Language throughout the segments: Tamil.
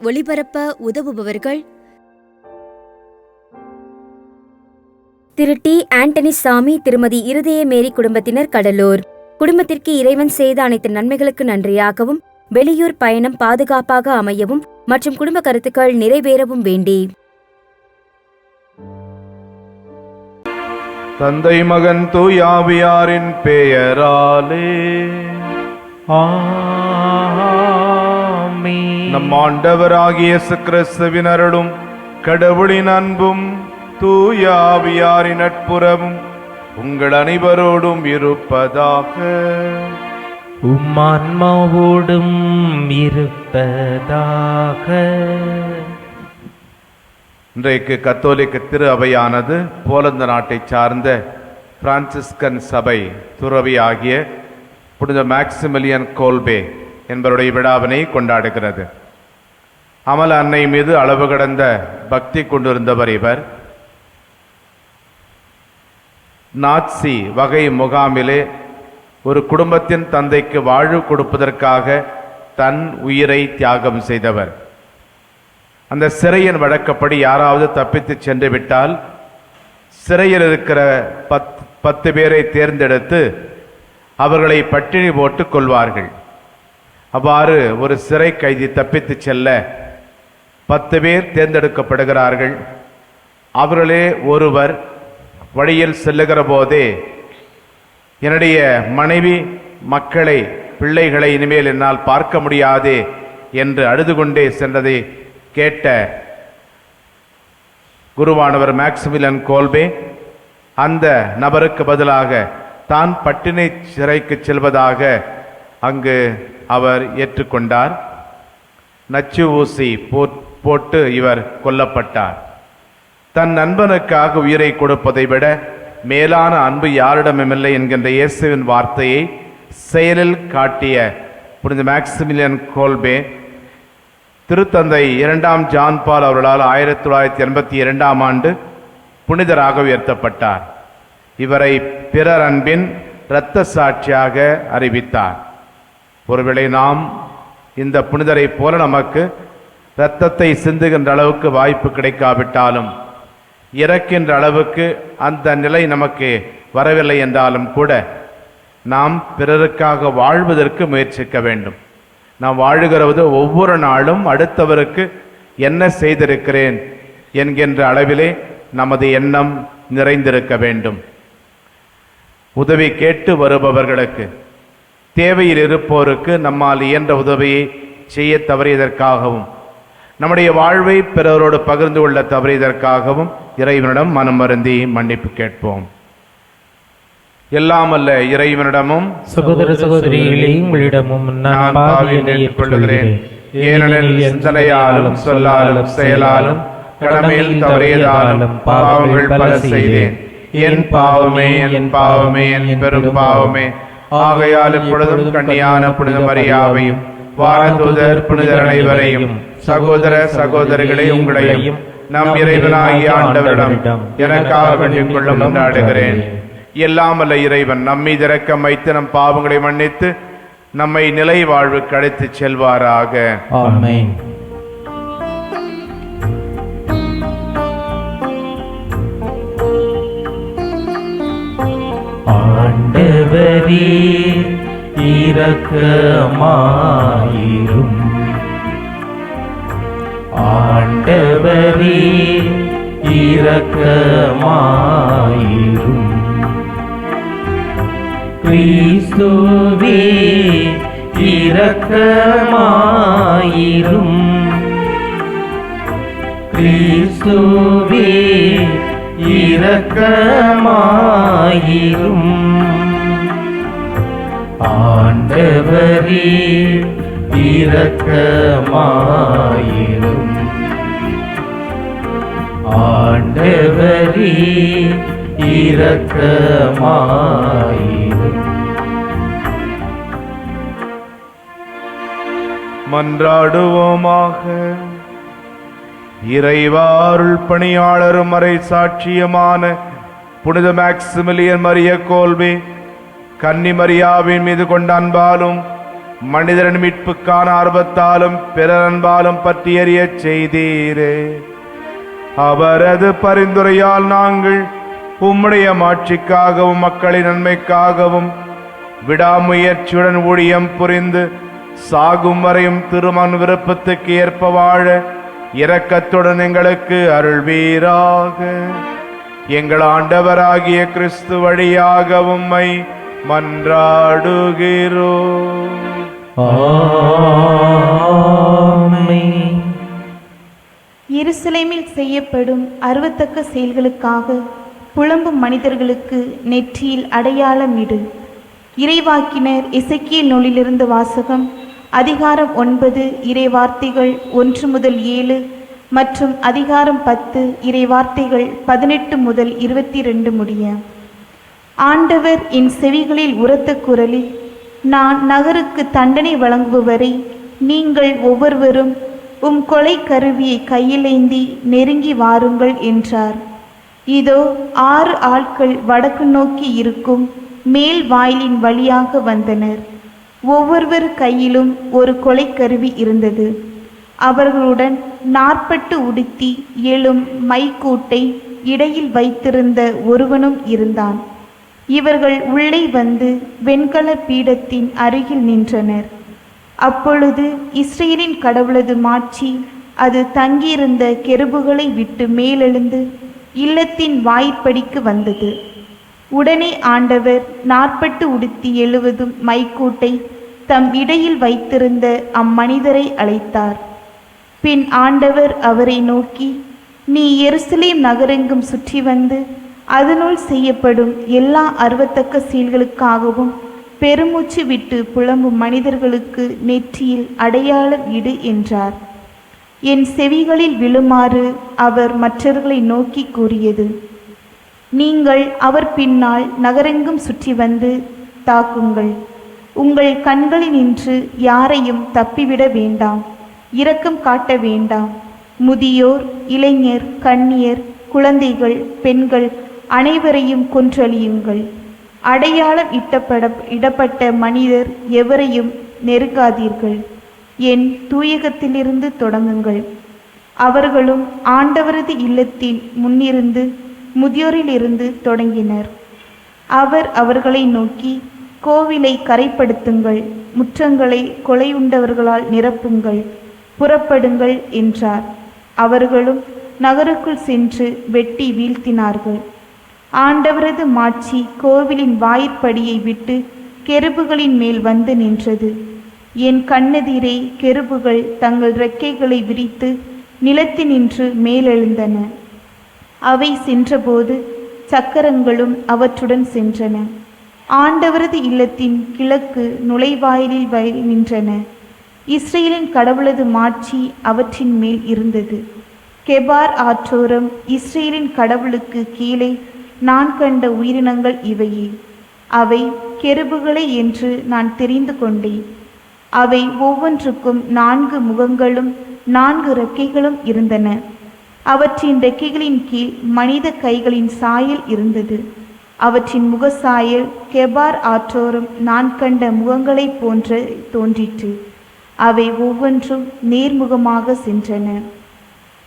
ஒளிபரப்ப உதவுபவர்கள்: திரு டி. ஆண்டனி சாமி, திருமதி இருதய மேரி குடும்பத்தினர், கடலூர். குடும்பத்திற்கு இறைவன் செய்த அனைத்து நன்மைகளுக்கு நன்றியாகவும், வெளியூர் பயணம் பாதுகாப்பாக அமையவும் மற்றும் குடும்ப கருத்துக்கள் நிறைவேறவும் வேண்டி தந்தை மகன் தூயாவியாரின் பெயராலே ஆமென். நம் ஆண்டவராகிய இயேசு கிறிஸ்துவின் அருளும் கடவுளின் அன்பும் தூயாவியாரின் நட்புறவும் உங்கள் அனைவரோடும் இருப்பதாக. உம்மான்மாவோடும் இருப்பதாக. இன்றைக்கு கத்தோலிக்க திரு அவையானது போலந்து நாட்டை சார்ந்த பிரான்சிஸ்கன் சபை துறவி ஆகிய புனித மேக்சிமிலியன் கோல்பே என்பவருடைய விழாவினை கொண்டாடுகிறது. அமல அன்னை மீது அளவு கடந்த பக்தி கொண்டிருந்தவர் இவர். நாட்சி வகை முகாமிலே ஒரு குடும்பத்தின் தந்தைக்கு வாழ்வு கொடுப்பதற்காக தன் உயிரை தியாகம் செய்தவர். அந்த சிறையின் வழக்கப்படி யாராவது தப்பித்து சென்று விட்டால் சிறையில் இருக்கிற 10 பேரை தேர்ந்தெடுத்து அவர்களை பட்டினி போட்டு கொள்வார்கள். அவ்வாறு ஒரு சிறை கைதி தப்பித்து செல்ல 10 பேர் தேர்ந்தெடுக்கப்படுகிறார்கள். அவர்களே ஒருவர் வழியில் செல்லுகிற போதே, என்னுடைய மனைவி, மக்களை, பிள்ளைகளை இனிமேல் என்னால் பார்க்க முடியாதே என்று அழுது கொண்டே சென்றதை கேட்ட குருவானவர் மேக்சிமிலியன் கோல்பே அந்த நபருக்கு பதிலாக தான் பட்டினி சிறைக்கு செல்வதாக அங்கு அவர் ஏற்றுக்கொண்டார். நச்சு ஊசி போட்டு இவர் கொல்லப்பட்டார். தன் நண்பனுக்காக உயிரை கொடுப்பதை விட மேலான அன்பு யாரிடமில்லை என்கின்ற இயேசுவின் வார்த்தையை செயலில் காட்டிய புனித மேக்சிமிலியன் கோல்பே திருத்தந்தை 2ஆம் ஜான் பால் அவர்களால் 1982ஆம் ஆண்டு புனிதராக உயர்த்தப்பட்டார். இவரை பிறர் அன்பின் இரத்த சாட்சியாக அறிவித்தார். ஒருவேளை நாம் இந்த புனிதரை போல நமக்கு இரத்தத்தை சிந்துகின்ற அளவுக்கு வாய்ப்பு கிடைக்காவிட்டாலும், இறக்கின்ற அளவுக்கு அந்த நிலை நமக்கு வரவில்லை என்றாலும் கூட நாம் பிறருக்காக வாழ்வதற்கு முயற்சிக்க வேண்டும். நாம் வாழுகிறது ஒவ்வொரு நாளும் அடுத்தவருக்கு என்ன செய்திருக்கிறேன் என்கின்ற அளவிலே நமது எண்ணம் நிறைந்திருக்க வேண்டும். உதவி கேட்டு வருபவர்களுக்கு, தேவையில் இருப்போருக்கு நம்மால் இயன்ற உதவியை செய்ய தவறியதற்காகவும், நம்முடைய வாழ்வை பிறரோடு பகிர்ந்து கொள்ள தவறியதற்காகவும் இறைவனிடம் மனம் வருந்தி மன்னிப்பு கேட்போம். எல்லாம் அல்ல இறைவனிடமும் சகோதர சகோதரிகளே, உங்களிடமும் நான் பாவியை ஏற்றுக்கொள்கிறேன். ஏனெனில் சிந்தனையாலும் சொல்லாலும் செயலாலும் கடமையில் தவறியதாலும் பாவங்கள் பல செய்தேன். என் பாவமே, என் பாவமே, என் பெரும் பாவமே. ஆகையால் இப்பொழுதும் கன்னியான புனித மரியாவையும் வானதூதர் புனிதர் அனைவரையும் சகோதர சகோதரிகளை உங்களையும் நம் இறைவனாகிய ஆண்டவரிடம் எனக்காக வேண்டிக் கொள்ள கொண்டாடுகிறேன். எல்லாம் அல்ல இறைவன் நம்மீது இரக்கம் வைத்து நம் பாவங்களை மன்னித்து நம்மை நிலை வாழ்வுக்கு அழைத்து செல்வாராக. ஆமென். ஆண்டவரே இரக்கமாயிரும். ஆண்டவரே இரக்கமாயிரும். கிறிஸ்துவே இரக்கமாயிரும். கிறிஸ்துவே இரக்கமாயிரும். ஆண்டவரே இரக்கமாயிரும். ஆண்டவரே இரக்கமாயிரும். மன்றாடுவோமாக. இறைவா, அருள் பணியாளரும் மறை சாட்சியமான புனித மேக்சிமிலியன் மரிய கோல்பே கன்னி மரியாவின் மீது கொண்ட அன்பாலும் மனிதரின் மீட்புக்கான ஆர்வத்தாலும் பிறரன்பாலும் பற்றி எறியச் செய்தீரே. அவரது பரிந்துரையால் நாங்கள் உம்முடைய மாட்சிக்காகவும் மக்களின் நன்மைக்காகவும் விடாமுயற்சியுடன் ஊழியம் புரிந்து சாகும் வரையும் திருமண் விருப்பத்துக்கு ஏற்ப வாழ இரக்கத்துடன் எங்களுக்கு அருள்வீராக. எங்கள் ஆண்டவராகிய கிறிஸ்து வழியாக உம்மை மன்றாடுகிறோம். ஆமென். எருசலேமில் செய்யப்படும் அருவத்தக்க செயல்களுக்காக புலம்பும் மனிதர்களுக்கு நெற்றியில் அடையாளமிடு. இறைவாக்கினர் எசேக்கியேல் நூலிலிருந்து வாசகம். அதிகாரம் 9 இறைவார்த்தைகள் 1 முதல் 7 மற்றும் அதிகாரம் 10 இறைவார்த்தைகள் 18 முதல் 22 முடிய. ஆண்டவர் என் செவிகளில் உரத்த குரலில், நான் நகருக்கு தண்டனை வழங்குபவரை நீங்கள் ஒவ்வொருவரும் உம் கொலை கருவியை கையிலேந்தி நெருங்கி வாருங்கள் என்றார். இதோ 6 ஆட்கள் வடக்கு நோக்கி இருக்கும் மேல் வாயிலின் வழியாக வந்தனர். ஒவ்வொருவர் கையிலும் ஒரு கொலை கருவி இருந்தது. அவர்களுடன் 40 உடுத்தி எழும் மைக்கூட்டை இடையில் வைத்திருந்த ஒருவனும் இருந்தான். இவர்கள் உள்ளே வந்து வெண்கல பீடத்தின் அருகில் நின்றனர். அப்பொழுது இஸ்ரேலின் கடவுளது மாட்சி அது தங்கியிருந்த கெருபுகளை விட்டு மேலெழுந்து இல்லத்தின் வாய்ப்படிக்கு வந்தது. உடனே ஆண்டவர் 40 உடுத்தி எழுவதும் மைக்கூட்டை தம் இடையில் வைத்திருந்த அம்மனிதரை அழைத்தார். பின் ஆண்டவர் அவரை நோக்கி, நீ எருசலேம் நகரெங்கும் சுற்றி வந்து அதனுள் செய்யப்படும் எல்லா அருவத்தக்க செயல்களுக்காகவும் பெருமூச்சு விட்டு புலம்பும் மனிதர்களுக்கு நெற்றியில் அடையாளம் இடு என்றார். என் செவிகளில் விழுமாறு அவர் மற்றவர்களை நோக்கி கூறியது, நீங்கள் அவர் பின்னால் நகரெங்கும் சுற்றி வந்து தாக்குங்கள். உங்கள் கண்களினின்று யாரையும் தப்பிவிட வேண்டாம், இரக்கம் காட்ட வேண்டாம். முதியோர், இளைஞர், கன்னியர், குழந்தைகள், பெண்கள் அனைவரையும் கொன்றழியுங்கள். அடையாளம் இடப்பட்ட மனிதர் எவரையும் நெருங்காதீர்கள். என் தூயகத்திலிருந்து தொடங்குங்கள். அவர்களும் ஆண்டவரது இல்லத்தின் முன்னிருந்து முதியோரிலிருந்து தொடங்கினர். அவர் அவர்களை நோக்கி, கோவிலை கரைப்படுத்துங்கள், முற்றங்களை கொலையுண்டவர்களால் நிரப்புங்கள், புறப்படுங்கள் என்றார். அவர்களும் நகருக்குள் சென்று வெட்டி வீழ்த்தினார்கள். ஆண்டவரது மாட்சி கோவிலின் வாயிற்படியை விட்டு கெருபுகளின் மேல் வந்து நின்றது. என் கண்ணெதிரே கெருபுகள் தங்கள் இறக்கைகளை விரித்து நிலத்தினின்று மேலெழுந்தன. அவை சென்றபோது சக்கரங்களும் அவற்றுடன் சென்றன. ஆண்டவரது இல்லத்தின் கிழக்கு நுழைவாயிலில் நின்றன. இஸ்ரேலின் கடவுளது மாட்சி அவற்றின் மேல் இருந்தது. கெபார் ஆற்றோரம் இஸ்ரேலின் கடவுளுக்கு கீழே நான் கண்ட உயிரினங்கள் இவையே. அவை கெருபுகளை என்று நான் தெரிந்து கொண்டேன். அவை ஒவ்வொன்றுக்கும் 4 முகங்களும் 4 இறக்கைகளும் இருந்தன. அவற்றின் இறக்கைகளின் கீழ் மனித கைகளின் சாயல் இருந்தது. அவற்றின் முகசாயல் கெபார் ஆற்றோரம் நான் கண்ட முகங்களைப் போன்று தோன்றிற்று. அவை ஒவ்வொன்றும் நேர்முகமாக சென்றன.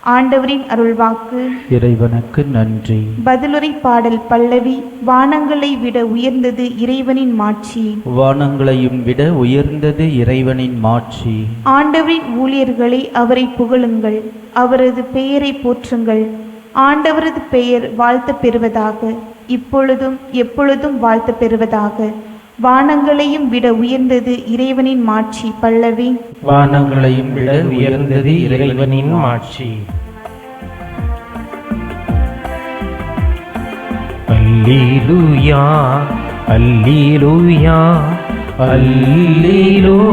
ஆண்டவரின் அருள்வாக்கு. இறைவனுக்கு நன்றி. பதிலுரை பாடல் பல்லவி. வானங்களை விட உயர்ந்தது இறைவனின் மாட்சி. வானங்களையும் விட உயர்ந்தது இறைவனின் மாட்சி. ஆண்டவரின் ஊழியர்களை அவரை புகழுங்கள், அவரது பெயரை போற்றுங்கள். ஆண்டவரது பெயர் வாழ்த்த பெறுவதாக, இப்பொழுதும் எப்பொழுதும் வாழ்த்த பெறுவதாக. வானங்களையும் விட உயர்ந்தது இறைவனின் மாட்சி. பல்லவி. வானங்களையும் விட உயர்ந்தது இறைவனின் மாட்சி. அல்லேலூயா அல்லேலூயா அல்லேலூயா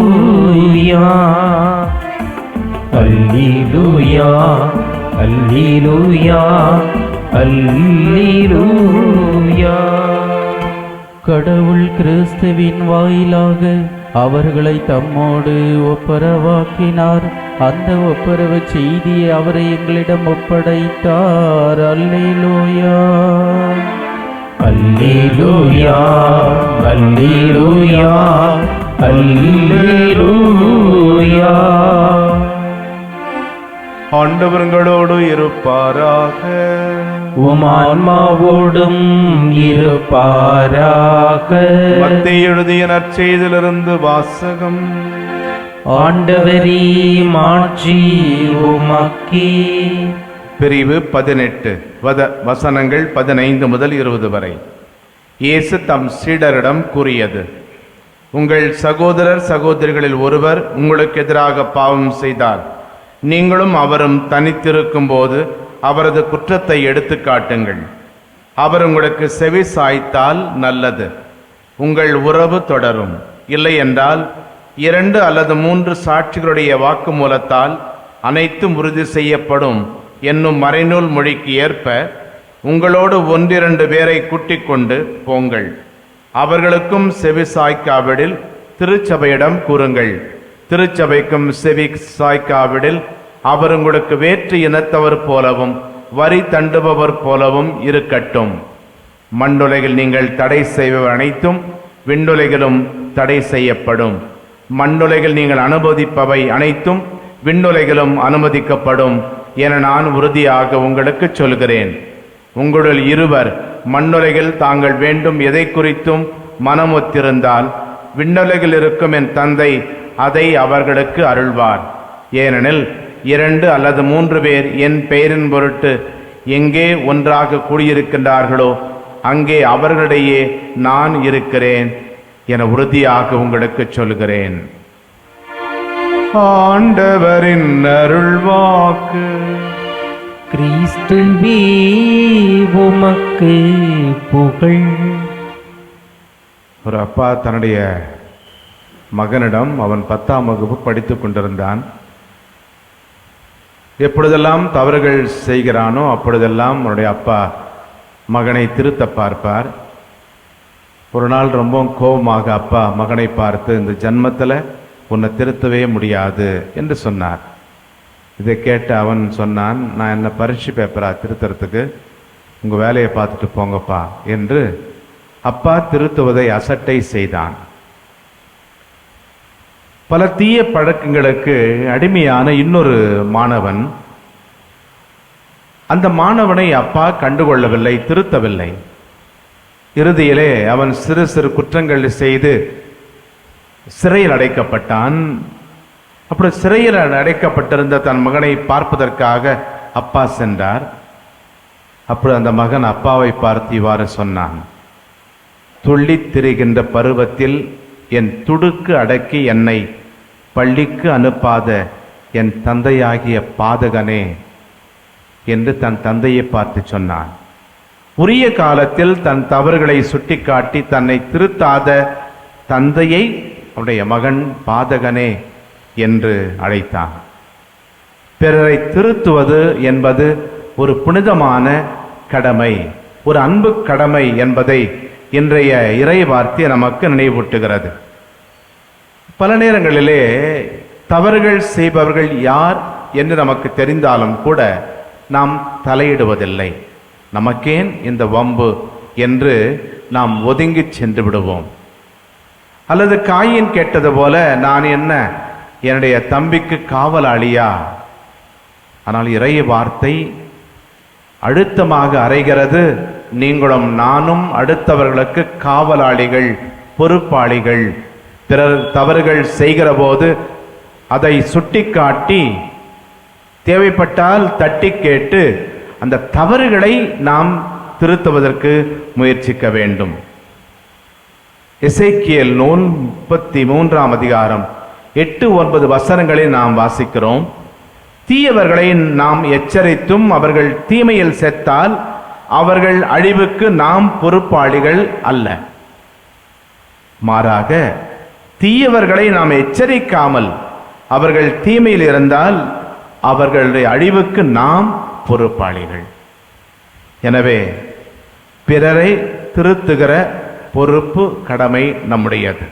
அல்லேலூயா அல்லேலூயா அல்லேலூயா. கடவுள் கிறிஸ்துவின் வாயிலாக அவர்களை தம்மோடு ஒப்புரவாக்கினார். அந்த ஒப்புரவு செய்தியை அவரை எங்களிடம் ஒப்படைத்தார். அல்லேலூயா அல்லேலூயா அல்லேலூயா அல்லேலூயா. ஆண்டவர்களோடு இருப்பாராக. உம் ஆன்மாவோடும் இருப்பாராக. மத்தேயு எழுதிய நற்செய்தியிலிருந்து வாசகம். ஆண்டவரே மாட்சி உமக்கே. பிரிவு 18 வசனங்கள் 15 முதல் 20 வரை. இயேசு தம் சீடரிடம் கூறியது: உங்கள் சகோதரர் சகோதரிகளில் ஒருவர் உங்களுக்கு எதிராக பாவம் செய்தால் நீங்களும் அவரும் தனித்திருக்கும் போது அவரது குற்றத்தை எடுத்து காட்டுங்கள். அவர் உங்களுக்கு செவி சாய்த்தால் நல்லது, உங்கள் உறவு தொடரும். இல்லை என்றால் 2 அல்லது 3 சாட்சிகளுடைய வாக்குமூலத்தால் அனைத்தும் உறுதி செய்யப்படும் என்னும் மறைநூல் மொழிக்கு ஏற்ப உங்களோடு 1-2 பேரை கூட்டிக் கொண்டு போங்கள். அவர்களுக்கும் செவி சாய்க்காவிடில் திருச்சபையிடம் கூறுங்கள். திருச்சபைக்கும் செவி சாய்க்காவிடில் அவர் உங்களுக்கு வேற்று இனத்தவர் போலவும் வரி தண்டுபவர் போலவும் இருக்கட்டும். மண்ணுலகில் நீங்கள் தடை செய்பவை அனைத்தும் விண்ணுலகிலும் தடை செய்யப்படும். மண்ணுலகில் நீங்கள் அனுமதிப்பவை அனைத்தும் விண்ணுலகிலும் அனுமதிக்கப்படும் என நான் உறுதியாக உங்களுக்கு சொல்கிறேன். உங்களுள் இருவர் மண்ணுலகில் தாங்கள் வேண்டும் எதை குறித்தும் மனமொத்திருந்தால் விண்ணுலகில் இருக்கும் என் தந்தை அதை அவர்களுக்கு அருள்வார். ஏனெனில் 2 அல்லது 3 பேர் என் பெயரின் பொருட்டு எங்கே ஒன்றாக கூடியிருக்கின்றார்களோ அங்கே அவர்களிடையே நான் இருக்கிறேன் என உறுதியாக உங்களுக்கு சொல்கிறேன். ஆண்டவரின் அருள்வாக்கு. கிறிஸ்துவே உமக்கு புகழ். ஒரு அப்பா தன்னுடைய மகனிடம் அவன் 10ஆம் வகுப்பு படித்துக் கொண்டிருந்தான். எப்பொழுதெல்லாம் தவறுகள் செய்கிறானோ அப்பொழுதெல்லாம் அவனுடைய அப்பா மகனை திருத்த பார்ப்பார். ஒரு நாள் ரொம்ப கோபமாக அப்பா மகனை பார்த்து, இந்த ஜன்மத்தில் உன்னை திருத்தவே முடியாது என்று சொன்னார். இதை கேட்டு அவன் சொன்னான், நான் என்ன பரீட்சை பேப்பரா திருத்துறதுக்கு, உங்கள் வேலையை பார்த்துட்டு போங்கப்பா என்று அப்பா திருத்துவதை அசட்டை செய்தான். பல தீய பழக்கங்களுக்கு அடிமையான இன்னொரு மாணவன், அந்த மாணவனை அப்பா கண்டுகொள்ளவில்லை, திருத்தவில்லை. இறுதியிலே அவன் சிறு சிறு குற்றங்கள் செய்து சிறையில் அடைக்கப்பட்டான். அப்படி சிறையில் அடைக்கப்பட்டிருந்த தன் மகனை பார்ப்பதற்காக அப்பா சென்றார். அப்படி அந்த மகன் அப்பாவை பார்த்து இவ்வாறு சொன்னான்: துள்ளித் திரிகின்ற பருவத்தில் என் துடுக்கு அடக்கி என்னை பள்ளிக்கு அனுப்பாத என் தந்தையாகிய பாதகனே என்று தன் தந்தையை பார்த்து சொன்னான். உரிய காலத்தில் தன் தவறுகளை சுட்டிக்காட்டி தன்னை திருத்தாத தந்தையை அவருடைய மகன் பாதகனே என்று அழைத்தான். பிறரை திருத்துவது என்பது ஒரு புனிதமான கடமை, ஒரு அன்பு கடமை என்பதை இன்றைய இறை வார்த்தை நமக்கு நினைவூட்டுகிறது. பல நேரங்களிலே தவறுகள் செய்பவர்கள் யார் என்று நமக்கு தெரிந்தாலும் கூட நாம் தலையிடுவதில்லை. நமக்கேன் இந்த வம்பு என்று நாம் ஒதுங்கி சென்று விடுவோம். அல்லது காயின் கேட்டது போல, நான் என்ன என்னுடைய தம்பிக்கு காவலாளியா? ஆனால் இறை வார்த்தை அழுத்தமாக அறைகிறது, நீங்களும் நானும் அடுத்தவர்களுக்கு காவலாளிகள், பொறுப்பாளிகள். பிறர் தவறுகள் செய்கிற போது அதை சுட்டிக்காட்டி தேவைப்பட்டால் தட்டி கேட்டு அந்த தவறுகளை நாம் திருத்துவதற்கு முயற்சிக்க வேண்டும். எசேக்கியேல் நூல் 33ஆம் அதிகாரம் 8-9 வசனங்களில் நாம் வாசிக்கிறோம்: தீயவர்களை நாம் எச்சரித்தும் அவர்கள் தீமையில் செத்தால் அவர்கள் அழிவுக்கு நாம் பொறுப்பாளிகள் அல்ல. மாறாக தீயவர்களை நாம் எச்சரிக்காமல் அவர்கள் தீமையில் இருந்தால் அவர்களுடைய அழிவுக்கு நாம் பொறுப்பாளிகள். எனவே பிறரை திருத்துகிற பொறுப்பு, கடமை நம்முடையது.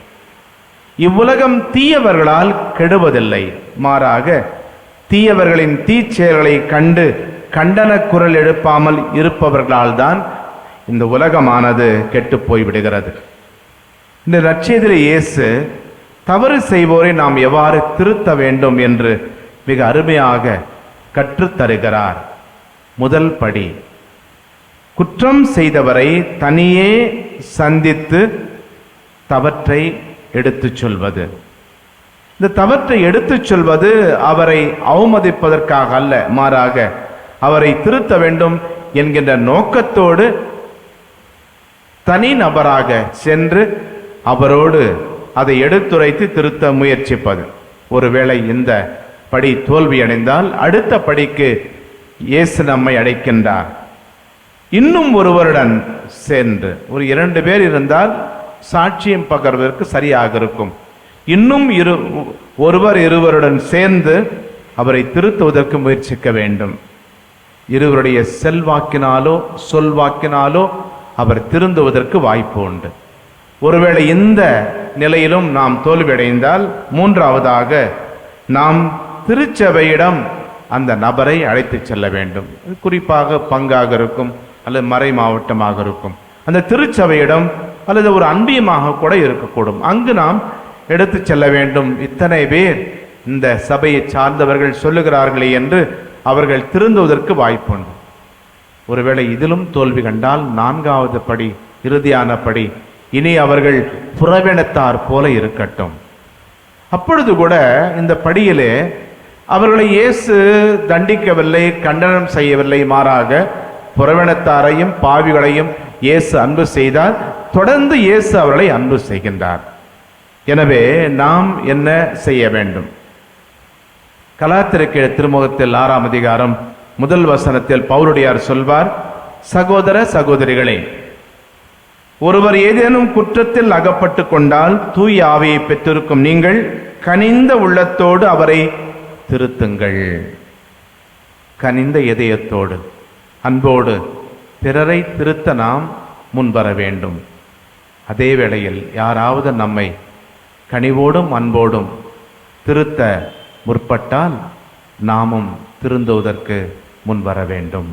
இவ்வுலகம் தீயவர்களால் கெடுவதில்லை, மாறாக தீயவர்களின் தீச்செயல்களை கண்டு கண்டன குரல் எழுப்பாமல் இருப்பவர்களால் தான் இந்த உலகமானது கெட்டு போய்விடுகிறது. இந்த நற்செய்தியில் இயேசு தவறு செய்வோரை நாம் எவ்வாறு திருத்த வேண்டும் என்று மிக அருமையாக கற்றுத்தருகிறார். முதல் படி, குற்றம் செய்தவரை தனியே சந்தித்து தவற்றை எடுத்துச் சொல்வது. இந்த தவற்றை எடுத்துச் சொல்வது அவரை அவமதிப்பதற்காக அல்ல, மாறாக அவரை திருத்த வேண்டும் என்கின்ற நோக்கத்தோடு தனி நபராக சென்று அவரோடு அதை எடுத்துரைத்து திருத்த முயற்சிப்பது. ஒருவேளை இந்த படி தோல்வியடைந்தால் அடுத்த படிக்கு இயேசு நம்மை அழைக்கின்றார். இன்னும் ஒருவருடன் சென்று, ஒரு 2 பேர் இருந்தால் சாட்சியம் பகர்வதற்கு சரியாக இருக்கும். இன்னும் ஒருவர் இருவருடன் சேர்ந்து அவரை திருத்துவதற்கு முயற்சிக்க வேண்டும். இருவருடைய செல்வாக்கினாலோ சொல்வாக்கினாலோ அவர் திருந்துவதற்கு வாய்ப்பு உண்டு. ஒருவேளை இந்த நிலையிலும் நாம் தோல்வியடைந்தால் மூன்றாவதாக நாம் திருச்சபையிடம் அந்த நபரை அழைத்து செல்ல வேண்டும். குறிப்பாக பங்காக இருக்கும் அல்லது மறை மாவட்டமாக இருக்கும். அந்த திருச்சபையிடம் அல்லது ஒரு அன்பியமாக கூட இருக்கக்கூடும். அங்கு நாம் எடுத்து செல்ல வேண்டும். இத்தனை பேர் இந்த சபையை சார்ந்தவர்கள் சொல்லுகிறார்களே என்று அவர்கள் திருந்துவதற்கு வாய்ப்புண்டு. ஒருவேளை இதிலும் தோல்வி கண்டால் 4வது படி, இறுதியான படி, இனி அவர்கள் புறவினத்தார் போல இருக்கட்டும். அப்பொழுது கூட இந்த படியிலே அவர்களை இயேசு தண்டிக்கவில்லை, கண்டனம் செய்யவில்லை. மாறாக புறவினத்தாரையும் பாவிகளையும் இயேசு அன்பு செய்தார். தொடர்ந்து இயேசு அவர்களை அன்பு செய்கின்றார். எனவே நாம் என்ன செய்ய வேண்டும்? கலாத்திரக்கிழ திருமுகத்தில் 6ஆம் அதிகாரம் 1 வசனத்தில் பவுலுடையார் சொல்வார், சகோதர சகோதரிகளே, ஒருவர் ஏதேனும் குற்றத்தில் அகப்பட்டு கொண்டால் தூய ஆவியை பெற்றிருக்கும் நீங்கள் கனிந்த உள்ளத்தோடு அவரை திருத்துங்கள். கனிந்த இதயத்தோடு அன்போடு பிறரை திருத்த நாம் முன்வர வேண்டும். அதே வேளையில் யாராவது நம்மை கனிவோடும் அன்போடும் திருத்த முற்பட்டால் நாமும் திருந்துவதற்கு முன்வர வேண்டும்.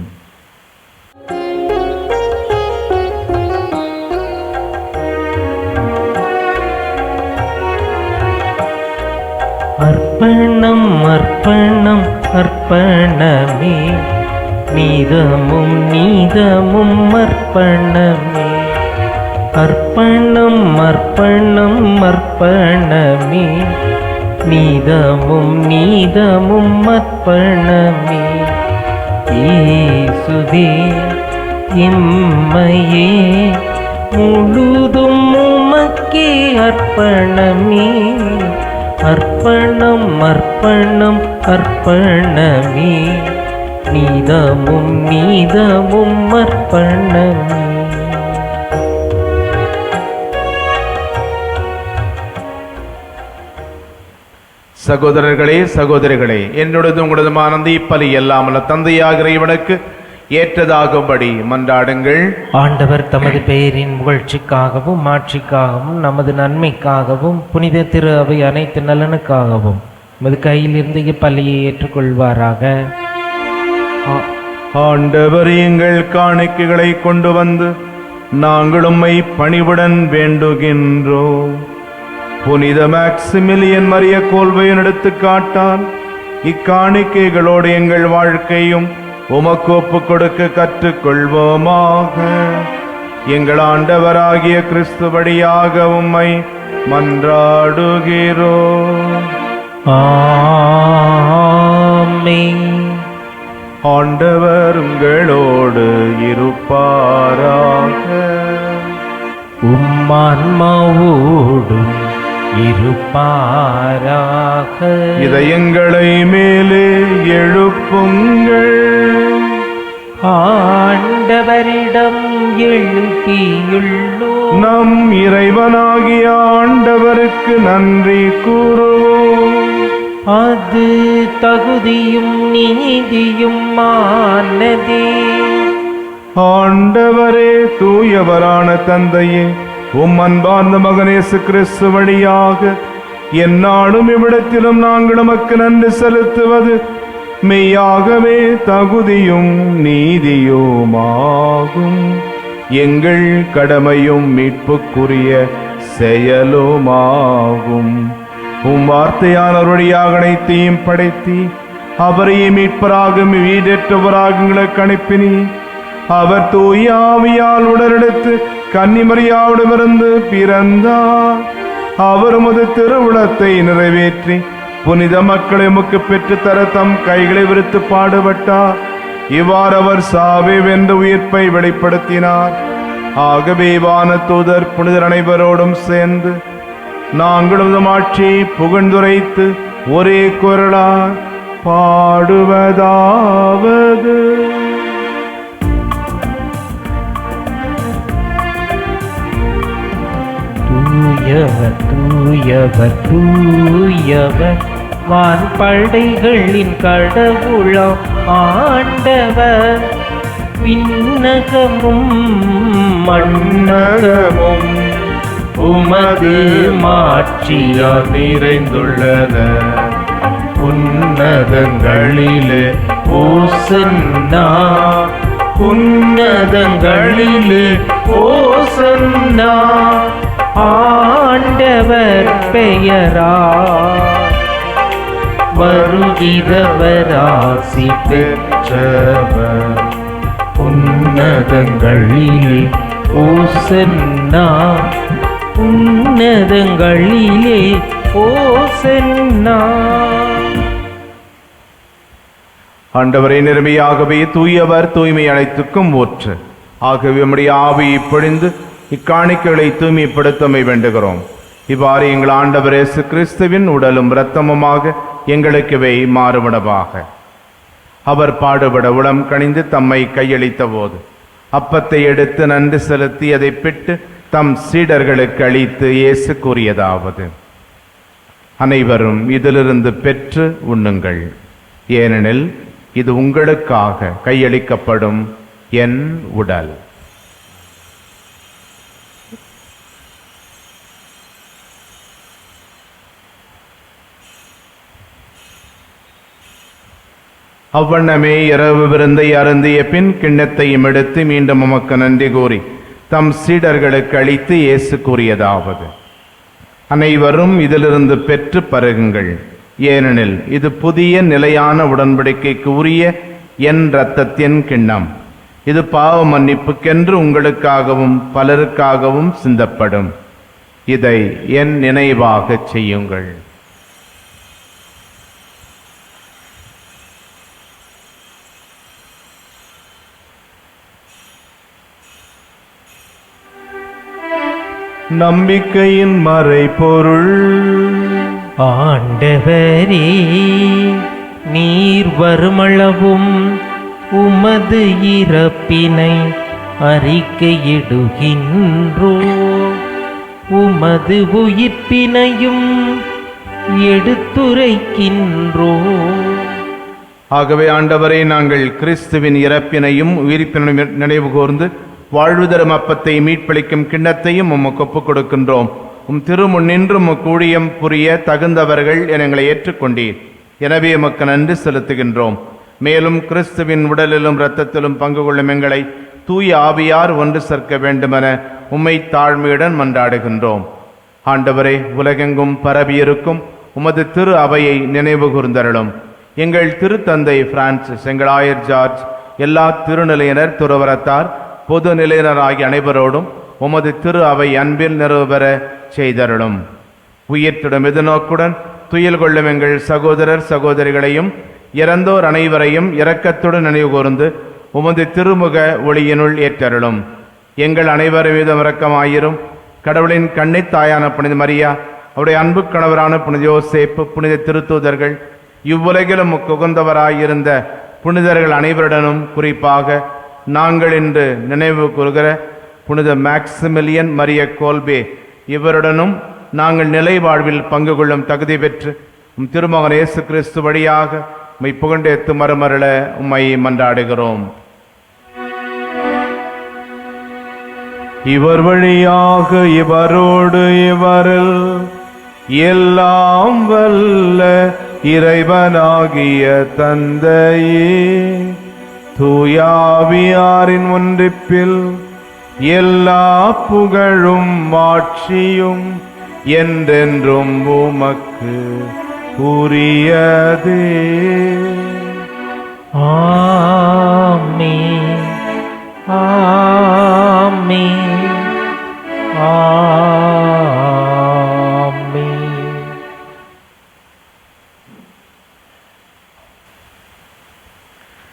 அர்ப்பணம் அர்ப்பணம் அர்ப்பணமே, நீதமும் நீதமும் அர்ப்பணமே. அர்ப்பணம் அர்ப்பணம் அர்ப்பணமே, நீதமும் நீதமும் அர்ப்பணமே. இயேசுவே இம்மையே முழுதும் உமக்கே அர்ப்பணமே. அர்ப்பணம் அர்ப்பணம் அர்ப்பணமே, நீதமும் நீதமும் அர்ப்பணமே. சகோதரர்களே சகோதரிகளே, என்னுடையது உங்களதுமான அந்த இப்பலி எல்லாமல்ல தந்தையாகிற இவனுக்கு ஏற்றதாகும்படி மன்றாடுங்கள். ஆண்டவர் தமது பெயரின் புகழ்ச்சிக்காகவும் மாட்சிக்காகவும் நமது நன்மைக்காகவும் புனித திரு அவை அனைத்து நலனுக்காகவும் நமது கையில் இருந்து இப்பலியை ஏற்றுக்கொள்வாராக. ஆண்டவர் எங்கள் காணிக்கைகளை கொண்டு வந்து நாங்கள் உம்மை பணிவுடன் வேண்டுகின்றோம். புனித மேக்சிமிலியன் மரிய கோல்வையின் எடுத்துக்காட்டால் இக்காணிக்கைகளோடு எங்கள் வாழ்க்கையும் உமக்கு ஒப்புக் கொடுக்க கற்றுக்கொள்வோமாக. எங்கள் ஆண்டவராகிய கிறிஸ்து வழியாக உம்மை மன்றாடுகிறோம். ஆமென். ஆண்டவர் உங்களோடு இருப்பாராக. உம்மான்மாவோடும் இருப்பாராக. இதயங்களை மேலே எழுப்புங்கள். ஆண்டவரிடம் எழுப்பியுள்ளோம். நம் இறைவனாகிய ஆண்டவருக்கு நன்றி கூறுவோம். அது தகுதியும் நீதியும் ஆனதே. ஆண்டவரே, தூயவரான தந்தையே, உம் அன்பார்ந்த மகன் இயேசு கிறிஸ்து வழியாக எந்நாளும் இவ்விடத்திலும் நாங்கள் உமக்கு நன்றி செலுத்துவது மெய்யாகவே தகுதியும் நீதியுமாகும். எங்கள் கடமையும் மீட்புக்குரிய செயலுமாகும். உம் வார்த்தையானவர் வழியாக அனைத்தையும் படைத்தி அவரையே மீட்பராக வீடற்றவராக எங்களுக்கு அனுப்பினி. அவர் தூய ஆவியால் உடலெடுத்து கன்னிமரியாவிடமிருந்து பிறந்தார். அவர் உமது திருவுளத்தை நிறைவேற்றி புனித மக்களை உமக்கு பெற்றுத்தர தம் கைகளை விரித்து பாடுபட்டார். இவ்வாறு அவர் சாவை வென்ற உயிர்ப்பை வெளிப்படுத்தினார். ஆகவே வானதூதர் புனிதர் அனைவரோடும் சேர்ந்து நாங்களும் ஆட்சியை புகழ்ந்துரைத்து ஒரே குரலால் பாடுவதாவது: தூயவர் தூயவர் தூயவர் வான்படைகளின் கடவுளாம் ஆண்டவர். விண்ணகமும் மண்ணகமும் உமது மாட்சியால் நிறைந்துள்ளன. உன்னதங்களிலே ஓசன்னா, உன்னதங்களிலே ஓசன்னா. ஆண்டவர் பெயரா வருகிறவர் ஆசி பெற்றவர். உன்னதங்களிலே ஓசன்னா, உன்னதங்களிலே ஓசன்னா. ஆண்டவரை நிர்மையாகவே தூயவர், தூய்மை அனைத்துக்கும் ஊற்று. ஆகவே நம்முடைய ஆவியை பொழிந்து இக்காணிக்கைகளை தூய்மைப்படுத்தமை வேண்டுகிறோம். இவ்வாறு எங்கள் ஆண்டவர் இயேசு கிறிஸ்துவின் உடலும் இரத்தமுமாக எங்களுக்குவை மாறுபடவாக. அவர் பாடுபட உளம் கனிந்து தம்மை கையளித்த போது அப்பத்தை எடுத்து நன்றி செலுத்தி அதை பிட்டு தம் சீடர்களுக்கு அளித்து இயேசு கூறியதாவது: அனைவரும் இதிலிருந்து பெற்று உண்ணுங்கள், ஏனெனில் இது உங்களுக்காக கையளிக்கப்படும் என் உடல். அவ்வண்ணமே இரவு விருந்தை அருந்திய பின் கிண்ணத்தையும் எடுத்து மீண்டும் உமக்கு நன்றி கூறி தம் சீடர்களுக்கு அளித்து இயேசு கூறியதாவது: அனைவரும் இதிலிருந்து பெற்று பருகுங்கள், ஏனெனில் இது புதிய நிலையான உடன்படிக்கைக்கு உரிய என் இரத்தத்தின் கிண்ணம். இது பாவ மன்னிப்புக்கென்று உங்களுக்காகவும் பலருக்காகவும் சிந்தப்படும். இதை என் நினைவாக செய்யுங்கள். நம்பிக்கையின் மறைபொருள். ஆண்டவரே, நீர் வருமளவும் உமது இறப்பினை அறிக்கையிடுகின்றோ, உமது உயிர்ப்பினையும் எடுத்துரைக்கின்றோ. ஆகவே ஆண்டவரே, நாங்கள் கிறிஸ்துவின் இறப்பினையும் உயிர்ப்பினையும் நினைவு கூர்ந்து வாழ்வு தரும் அப்பத்தை மீட்பளிக்கும் கிண்ணத்தையும் உமக்கு ஒப்புக் கொடுக்கின்றோம். உம் திருமுன் நின்று உமக்கு ஊழியம் புரிய தகுந்தவர்கள் என எங்களை ஏற்றுக்கொண்டீர். எனவே உமக்கு நன்றி செலுத்துகின்றோம். மேலும் கிறிஸ்துவின் உடலிலும் இரத்தத்திலும் பங்கு கொள்ளும் எங்களை தூய ஆவியார் ஒன்று சேர்க்க வேண்டுமென உம்மை தாழ்மையுடன் மன்றாடுகின்றோம். ஆண்டவரே, உலகெங்கும் பரவியிருக்கும் உமது திரு அவையை நினைவு கூர்ந்தருளும். எங்கள் திருத்தந்தை பிரான்சிஸ், எங்கள் ஆயர் ஜார்ஜ், எல்லா திருநிலையினர், துறவரத்தார், பொது நிலையினராகிய அனைவரோடும் உமது திரு அவை அன்பில் நிறைவேற செய்தருளும். உயிர்த்திடும் எதிர்நோக்குடன் துயில் கொள்ளும் எங்கள் சகோதரர் சகோதரிகளையும் இறந்தோர் அனைவரையும் இரக்கத்துடன் நினைவு கூர்ந்து உமது திருமுக ஒளியினுள் ஏற்றருளும். எங்கள் அனைவர் மீதும் இரக்கமாயிரும். கடவுளின் கன்னித் தாயான புனித மரியா, அவருடைய அன்பு கணவரான புனித யோசேப்பு, புனித திருத்தூதர்கள், இவ்வுலகிலும் உகந்தவராயிருந்த புனிதர்கள் அனைவருடனும் குறிப்பாக நாங்கள் இன்று நினைவு கூறுகிற புனித மேக்சிமிலியன் மரிய கோல்பே இவருடனும் நாங்கள் நிலை வாழ்வில் பங்கு கொள்ளும் தகுதி பெற்று உம் திருமகன் இயேசு கிறிஸ்து வழியாக உம்மை புகழ்ந்தேத்து மறுமருள உம்மை மன்றாடுகிறோம். இவர் வழியாக இவரோடு இவரில் எல்லாம் வல்ல இறைவனாகிய தந்தையே, தூயாவியாரின் ஒன்றிப்பில் எல்லா புகழும் மாட்சியும் என்றென்றும் உமக்கு உரியதே. ஆமென், ஆமென், ஆமென்.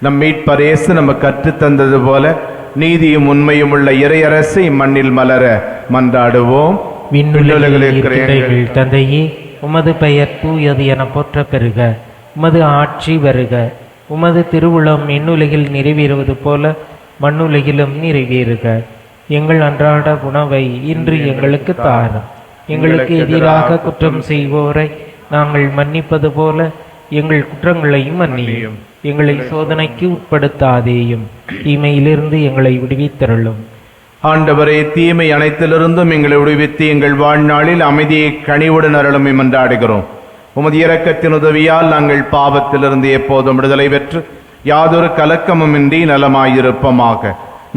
நம் மீட்பர் இயேசு நமக்கு கற்றுத் தந்தது போல நீதியும் உண்மையும் உள்ள இறையரசை மண்ணில் மலர மன்றாடுவோம். விண்ணுலகில் இருக்கிற எங்கள் தந்தையே, உமது பெயர் தூயது என போற்ற பெறுக. உமது ஆட்சி வருக. உமது திருவுளம் விண்ணுலகில் நிறைவேறுவது போல மண்ணுலகிலும் நிறைவேறுக. எங்கள் அன்றாட உணவை இன்று எங்களுக்கு தாரும். எங்களுக்கு எதிராக குற்றம் செய்வோரை நாங்கள் மன்னிப்பது போல எங்கள் குற்றங்களையும் மன்னியும். எங்களை சோதனைக்கு உட்படுத்தாதேயும், தீமையிலிருந்து எங்களை விடுவித்தருளும். ஆண்டவரே, தீமை அனைத்திலிருந்தும் எங்களை விடுவித்து எங்கள் வாழ்நாளில் அமைதியை கனிவுடன் அருளும் மன்றாடுகிறோம். உமது இரக்கத்தின் உதவியால் நாங்கள் பாவத்திலிருந்து எப்போதும் விடுதலை பெற்று யாதொரு கலக்கமுமின்றி நலமாயிருப்போமாக.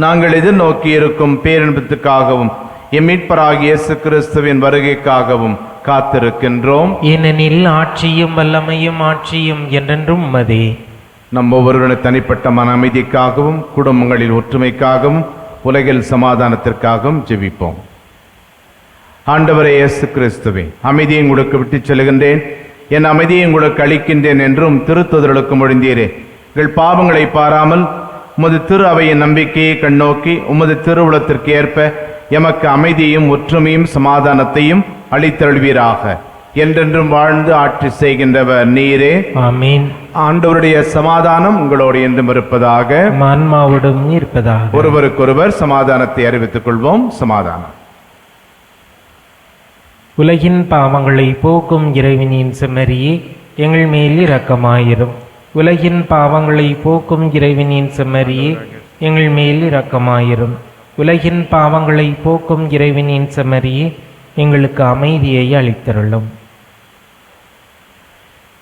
நாங்கள் எதிர்நோக்கி இருக்கும் பேரின்பத்துக்காகவும் எம் மீட்பராகிய இயேசு கிறிஸ்துவின் வருகைக்காகவும் காத்திருக்கின்றோம். ஏனெனில் ஆட்சியும் வல்லமையும் ஆட்சியும் என்றென்றும் உமதே. நம் ஒவ்வொருவருடைய தனிப்பட்ட மன அமைதிக்காகவும் குடும்பங்களில் ஒற்றுமைக்காகவும் உலகில் சமாதானத்திற்காகவும் ஜெபிப்போம். ஆண்டவரே இயேசு கிறிஸ்துவே, அமைதியை உங்களுக்கு விட்டுச் செல்கின்றேன், என் அமைதியை உங்களுக்கு அளிக்கின்றேன் என்றும் திருத்துதலுக்கு மொழிந்தீரே. எங்கள் பாவங்களை பாராமல் உமது திரு அவையின் நம்பிக்கையை கண்ணோக்கி உமது திருவுளத்திற்கு ஏற்ப எமக்கு அமைதியையும் ஒற்றுமையும் சமாதானத்தையும் அளித்தருள்வீராக. என்றென்றும் வாழ்ந்து ஆட்சி செய்கின்றவர் நீரே. ஆமீன். ஆண்டவருடைய சமாதானம் உங்களோடு என்றும் இருப்பதாக, ஆன்மாவோடும் இருப்பதாக. ஒருவருக்கொருவர் சமாதானத்தை அறிவித்துக் கொள்வோம். சமாதானம். உலகின் பாவங்களை போக்கும் இறைவனின் செம்மறியே, எங்கள் மேல் இரக்கமாயிரும். உலகின் பாவங்களை போக்கும் இறைவனின் செம்மறியே, எங்கள் மேல் இரக்கமாயிரும். உலகின் பாவங்களை போக்கும் இறைவனின் செம்மறியே, எங்களுக்கு அமைதியை அளித்தருளும்.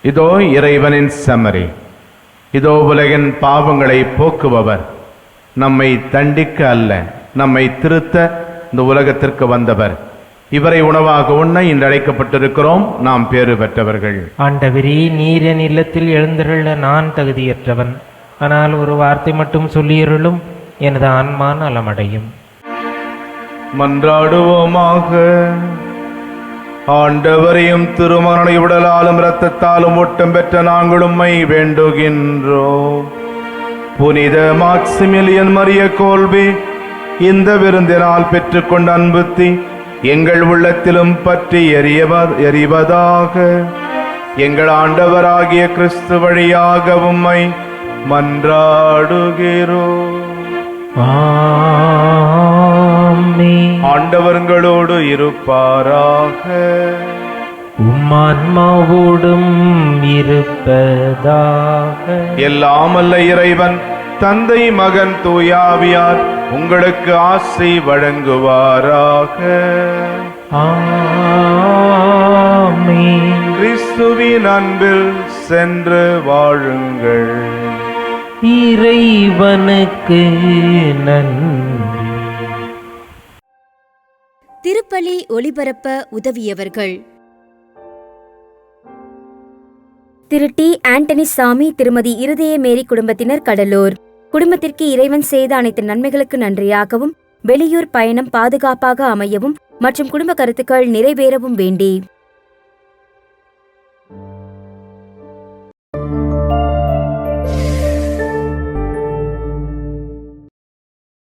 இதோ இறைவனின் செம்மறி, இதோ உலகின் பாவங்களை போக்குபவர். நம்மை தண்டிக்க அல்ல, நம்மை திருத்த இந்த உலகத்திற்கு வந்தவர். இவரை உணவாக உண்ண இன்று அழைக்கப்பட்டிருக்கிறோம். நாம் பேறு பெற்றவர்கள். ஆண்டவரே, நீர் என் இல்லத்தில் எழுந்தருள நான் தகுதியற்றவன். ஆனால் ஒரு வார்த்தை மட்டும் சொல்லியருளும், எனது ஆன்மா நலமடையும். மன்றாடுவோமாக. ஆண்டவரையும் திருமகனை உடலாலும் இரத்தத்தாலும் ஓட்டம் பெற்ற நாங்கள் உம்மை வேண்டுகின்றோம். புனித மாக்சிமிலியன் மரிய கோல்பி இந்த விருந்தினால் பெற்றுக்கொண்ட அன்புத்தி எங்கள் உள்ளத்திலும் பற்றி எறிவதாக. எங்கள் ஆண்டவராகிய கிறிஸ்து வழியாக உம்மை மன்றாடுகிறோம். ஆமென். ஆண்டவர்களோடு இருப்பாராக. உம்மான்மாவோடும் இருப்பதாக. எல்லாம் அல்ல இறைவன் தந்தை மகன் தூயாவியார் உங்களுக்கு ஆசை வழங்குவாராக. ஆமென். கிறிஸ்துவின் அன்பில் சென்று வாழுங்கள். இறைவனுக்கு நன்றி. திருப்பலி ஒளிபரப்ப உதவியவர்கள்: திரு டி. ஆண்டனி சாமி, திருமதி இருதய மேரி குடும்பத்தினர், கடலூர். குடும்பத்திற்கு இறைவன் செய்த அனைத்து நன்மைகளுக்கு நன்றியாகவும், வெளியூர் பயணம் பாதுகாப்பாக அமையவும் மற்றும் குடும்ப கருத்துக்கள் நிறைவேறவும் வேண்டி